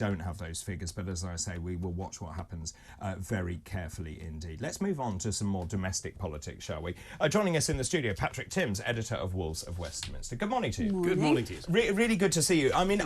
don't have those figures, but as I say, we will watch what happens very carefully indeed. Let's move on to some more domestic politics, shall we? Joining us in the studio, Patrick Timms, editor of Wolves of Westminster. Good morning to you. Good morning to you. Really good to see you. I mean,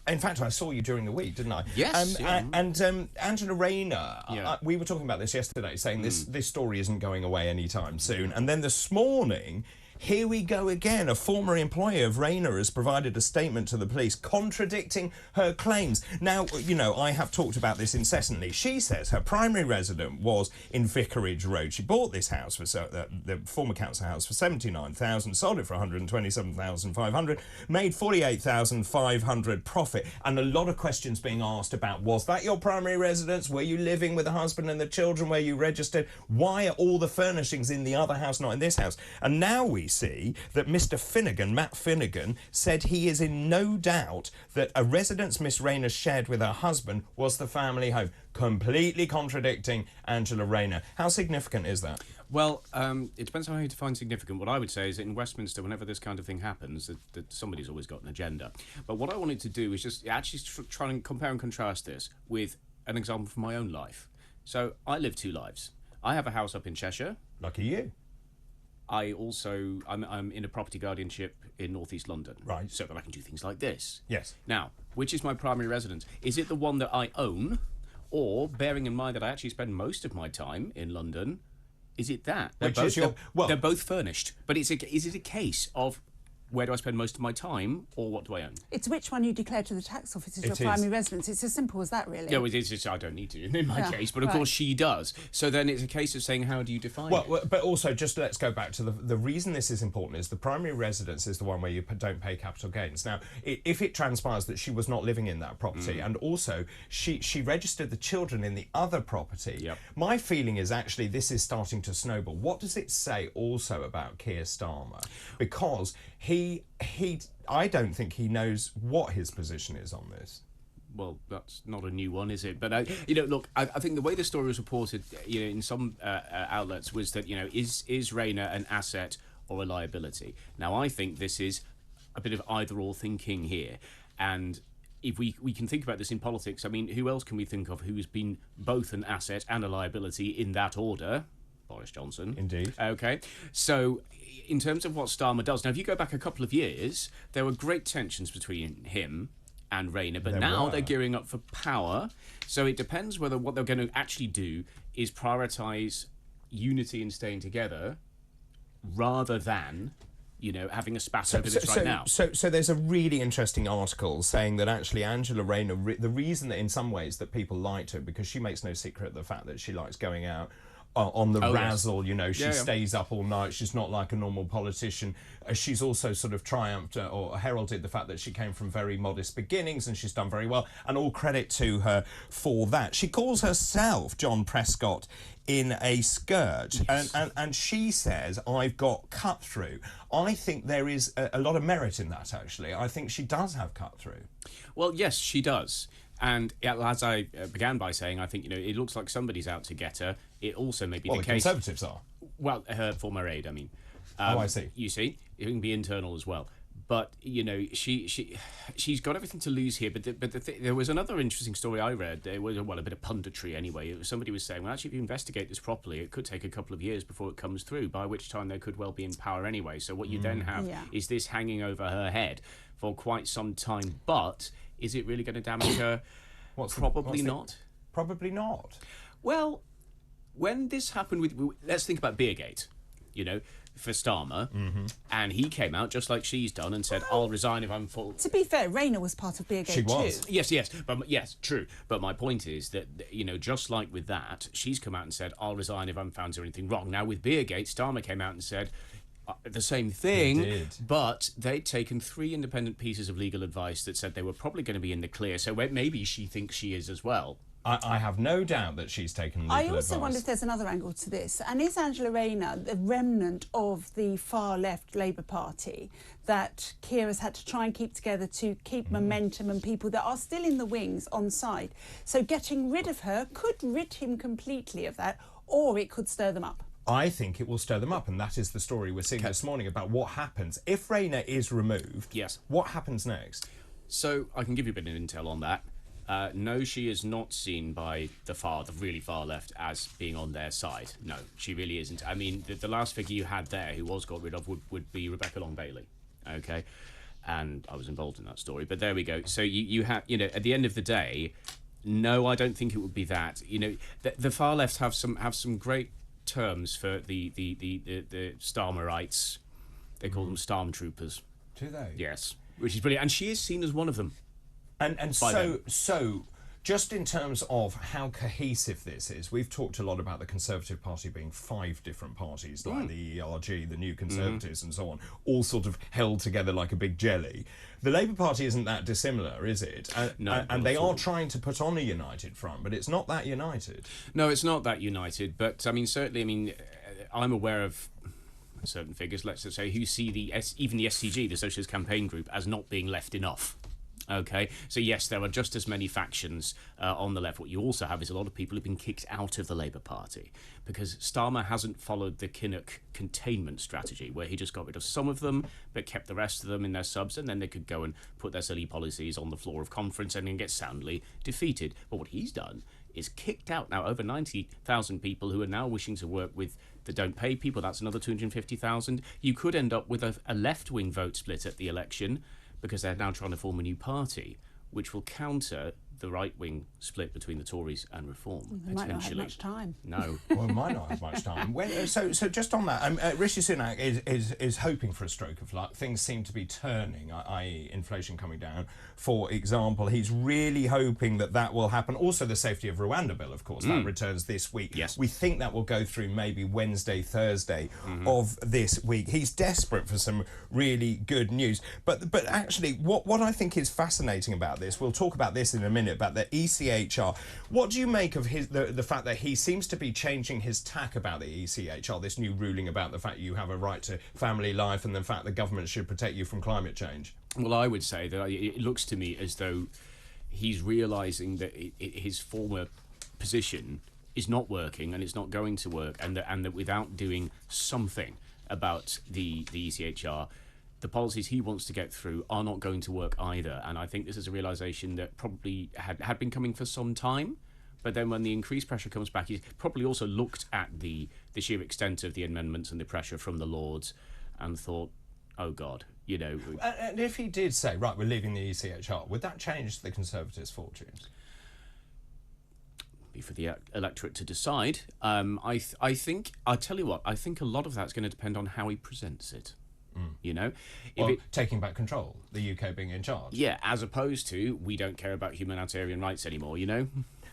in fact, I saw you during the week, didn't I? Yes. And Angela Rayner, we were talking about this yesterday, saying this story isn't going away anytime soon. And then this morning, here we go again. A former employee of Rayner has provided a statement to the police contradicting her claims. Now, you know, I have talked about this incessantly. She says her primary residence was in Vicarage Road. She bought this house for the former council house for $79,000, sold it for $127,500, made $48,500 profit, and a lot of questions being asked about, was that your primary residence? Were you living with the husband and the children? Were you registered? Why are all the furnishings in the other house, not in this house? And now we see that Mr. Finnegan, Matt Finnegan, said he is in no doubt that a residence Miss Rayner shared with her husband was the family home, completely contradicting Angela Rayner. How significant is that? Well, it depends on how you define significant. What I would say is that in Westminster, whenever this kind of thing happens, that somebody's always got an agenda. But what I wanted to do is just actually try and compare and contrast this with an example from my own life. So I live two lives. I have a house up in Cheshire. Lucky you. I'm in a property guardianship in North East London. Right. So that I can do things like this. Yes. Now, which is my primary residence? Is it the one that I own? Or, bearing in mind that I actually spend most of my time in London, is it that? They're both furnished. But is it a case of where do I spend most of my time, or what do I own? It's which one you declare to the tax office as your primary residence. It's as simple as that, really. No, it's I don't need to in my case, but of course she does. So then it's a case of saying, how do you define it? Well, but also, just let's go back to the reason this is important is the primary residence is the one where you don't pay capital gains. Now, if it transpires that she was not living in that property, and also she registered the children in the other property, my feeling is actually this is starting to snowball. What does it say also about Keir Starmer? Because I don't think he knows what his position is on this. Well, that's not a new one, is it? But look, I think the way the story was reported, in some outlets was that is Rayner an asset or a liability? Now, I think this is a bit of either-or thinking here, and if we can think about this in politics, I mean, who else can we think of who has been both an asset and a liability in that order? Boris Johnson. Indeed. Okay. So, in terms of what Starmer does, now, if you go back a couple of years, there were great tensions between him and Rayner, but now they're gearing up for power. So it depends whether what they're going to actually do is prioritise unity and staying together rather than having a spat over this right now. So there's a really interesting article saying that actually Angela Rayner, the reason that in some ways that people liked her, because she makes no secret of the fact that she likes going out on the razzle, she stays up all night. She's not like a normal politician. She's also sort of triumphed or heralded the fact that she came from very modest beginnings and she's done very well, and all credit to her for that. She calls herself John Prescott in a skirt, and she says, I've got cut through. I think there is a lot of merit in that, actually. I think she does have cut through. Well, yes, she does. And as I began by saying, I think, it looks like somebody's out to get her. It also may be the case... the Conservatives are. Well, her former aide, I mean. I see. You see, it can be internal as well. But, she's got everything to lose here. But there was another interesting story I read. There was, a bit of punditry anyway. Somebody was saying, well, actually, if you investigate this properly, it could take a couple of years before it comes through, by which time they could well be in power anyway. So what you then have is this hanging over her head for quite some time. But is it really going to damage her? Probably not. Probably not. Well, when this happened let's think about Beergate, for Starmer, and he came out just like she's done and said, I'll resign if I'm full. To be fair, Rayner was part of Beergate She was. too. Yes, true. But my point is that, just like with that, she's come out and said, I'll resign if I'm found to do anything wrong. Now, with Beergate, Starmer came out and said the same thing, but they'd taken 3 independent pieces of legal advice that said they were probably going to be in the clear, so maybe she thinks she is as well. I have no doubt that she's taken legal advice. I also wonder if there's another angle to this. And is Angela Rayner the remnant of the far-left Labour Party that Keir has had to try and keep together to keep momentum and people that are still in the wings on side? So getting rid of her could rid him completely of that, or it could stir them up. I think it will stir them up, and that is the story we're seeing this morning about what happens. If Rayner is removed, what happens next? So I can give you a bit of intel on that. No, she is not seen by the really far left, as being on their side. No, she really isn't. I mean, the last figure you had there who was got rid of would be Rebecca Long Bailey. Okay. And I was involved in that story. But there we go. So you have, at the end of the day, no, I don't think it would be that. The far left have some great terms for the Starmerites. They call them Stormtroopers. Do they? Yes, which is brilliant. And she is seen as one of them. And so just in terms of how cohesive this is, we've talked a lot about the Conservative Party being 5 different parties, like the ERG, the New Conservatives, and so on, all sort of held together like a big jelly. The Labour Party isn't that dissimilar, is it? No, and they are trying to put on a united front, but it's not that united. No, it's not that united. But certainly, I'm aware of certain figures, let's just say, who see even the SCG, the Socialist Campaign Group, as not being left enough. Okay, so yes, there are just as many factions on the left. What you also have is a lot of people who've been kicked out of the Labour Party because Starmer hasn't followed the Kinnock containment strategy, where he just got rid of some of them but kept the rest of them in their subs, and then they could go and put their silly policies on the floor of conference and then get soundly defeated. But what he's done is kicked out now over 90,000 people who are now wishing to work with the don't pay people. That's another 250,000. You could end up with a left-wing vote split at the election, because they're now trying to form a new party, which will counter the right-wing split between the Tories and Reform, They potentially. might not have much time. No. Well, it might not have much time. So just on that, Rishi Sunak is hoping for a stroke of luck. Things seem to be turning, i.e. inflation coming down. For example, he's really hoping that will happen. Also, the Safety of Rwanda bill, of course, that returns this week. Yes. We think that will go through maybe Wednesday, Thursday of this week. He's desperate for some really good news. But actually, what I think is fascinating about this, we'll talk about this in a minute, about the ECHR. What do you make of the fact that he seems to be changing his tack about the ECHR, this new ruling about the fact you have a right to family life and the fact the government should protect you from climate change? Well, I would say that it looks to me as though he's realising that his former position is not working and it's not going to work, and that without doing something about the ECHR, the policies he wants to get through are not going to work either. And I think this is a realisation that probably had been coming for some time. But then when the increased pressure comes back, he's probably also looked at the sheer extent of the amendments and the pressure from the Lords and thought, oh, God, And if he did say, right, we're leaving the ECHR, would that change the Conservatives' fortunes? Be for the electorate to decide. I think, I'll tell you what, I think a lot of that's going to depend on how he presents it. Taking back control, the UK being in charge. Yeah, as opposed to, we don't care about humanitarian rights anymore,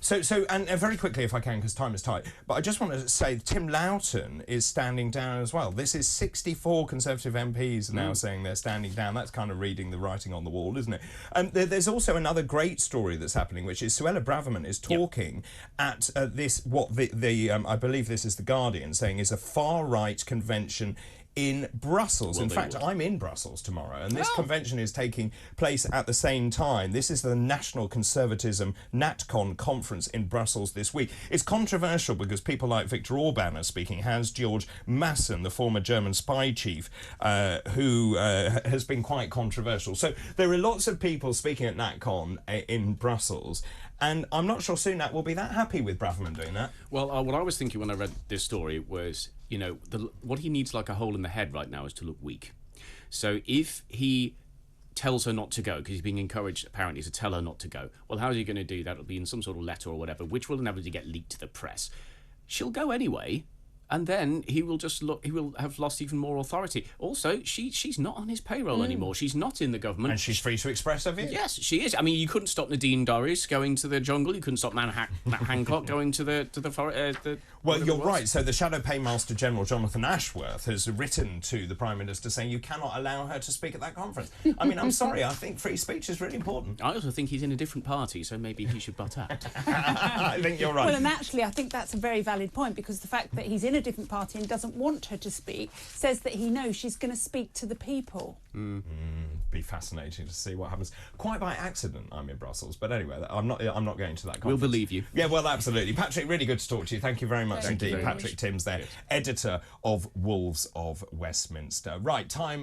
So, and very quickly, if I can, because time is tight, but I just want to say Tim Loughton is standing down as well. This is 64 Conservative MPs now saying they're standing down. That's kind of reading the writing on the wall, isn't it? There's also another great story that's happening, which is Suella Braverman is talking at this, I believe this is The Guardian, saying is a far-right convention in Brussels. In fact, I'm in Brussels tomorrow, and this convention is taking place at the same time. This is the National Conservatism NatCon conference in Brussels this week. It's controversial because people like Viktor Orban are speaking. Hans-Georg Maassen, the former German spy chief, who has been quite controversial. So there are lots of people speaking at NatCon in Brussels, and I'm not sure Sunak will be that happy with Braverman doing that. Well, what I was thinking when I read this story was, what he needs like a hole in the head right now is to look weak. So if he tells her not to go, because he's being encouraged apparently to tell her not to go, well, how is he going to do that? It'll be in some sort of letter or whatever, which will inevitably get leaked to the press. She'll go anyway, and then he will have lost even more authority. Also, she's not on his payroll anymore. She's not in the government. And she's free to express her views. Yes, she is. I mean, you couldn't stop Nadine Dorries going to the jungle. You couldn't stop Matt Hancock going to the forest. Well, you're right. So the Shadow Paymaster General, Jonathan Ashworth, has written to the Prime Minister saying you cannot allow her to speak at that conference. I mean, I'm sorry. I think free speech is really important. I also think he's in a different party, so maybe he should butt out. I think you're right. Well, and actually, I think that's a very valid point, because the fact that he's in a different party and doesn't want her to speak says that he knows she's going to speak to the people. Be fascinating to see what happens. Quite by accident, I'm in Brussels, but anyway, I'm not going to that conference. We'll believe you. Yeah, well, absolutely. Patrick, really good to talk to you. Thank you very much indeed. Patrick Timms there, editor of Wolves of Westminster. Right, time